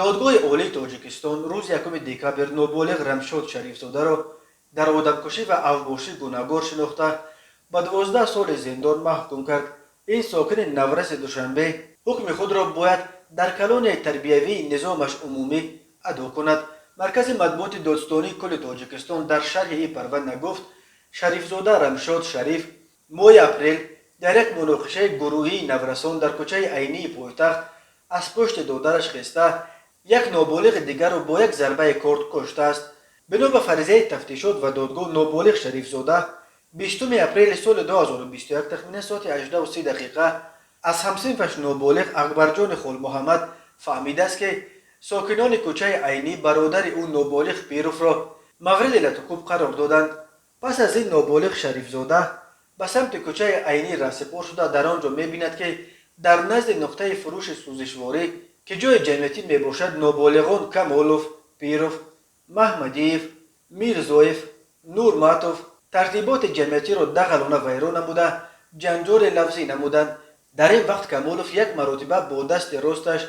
دادگاه عالی تاجیکستان روز 1 دکتر نابالغ رمشاد شریفزاده را در آدمکشی و اوباشی گناهکار شناخته به 12 سال زندان محکوم کرد. این ساکن نورس دوشنبه حکم خود را باید در کلان تربیوی نظامش عمومی ادا کند. مرکز مطبوعات دادستانی کل تاجیکستان در شرح این پرونده گفت شریفزاده رمشاد شریف ماه اپریل در یک مناقشه گروهی نورسان در کوچه عینی پایتخت از پشت دادرش خسته یک نابالغ دیگر را با یک ضربه کارد کشته است. بنا به فریضه تفتیشات و دادگاه نابالغ شریفزاده 20 اپریل سال 2021 تخمین ساعت 18:30 از همسنفش نابالغ اکبرجان خال محمد فهمیده است که ساکنان کوچه عینی برادر او نابالغ پیروف را مورد لطکوب قرار دادند. پس از این نابالغ شریفزاده به سمت کوچه عینی رهسپار شده در آنجا می‌بیند که در نزد نقطه فروش سوزشواری که جای جمعیتی میباشد نابالغان کمالوف، پیروف، محمدیف، میرزویف، نورماتوف ترتیبات جمعیتی را دغلانه ویران نموده جنجال لفظی نمودند. در این وقت کمالوف یک مرتبه با دست راستش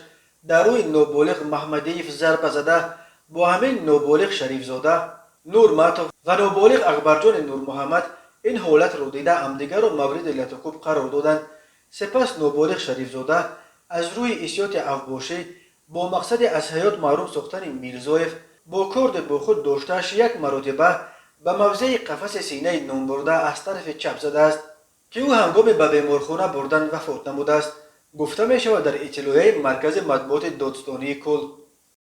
در روی نابالغ محمدیف ضربه زده با همین نابالغ شریفزاده، نورماتوف و نابالغ اکبرجان نور محمد این حالت را دیده همدیگر را مورد لطکوب قرار دادند. سپس نابالغ شریفزاده از روی احتیاط اوباشی با مقصد از حیات محروم ساختن میرزویف با کارد با خود داشتهش یک مرتبه به موضع قفس سینه نام برده از طرف چپ زده است که او هنگام به بیمارخانه بردن وفات نموده است. گفته می شود در اطلاعیه مرکز مطبوعات دادستانی کل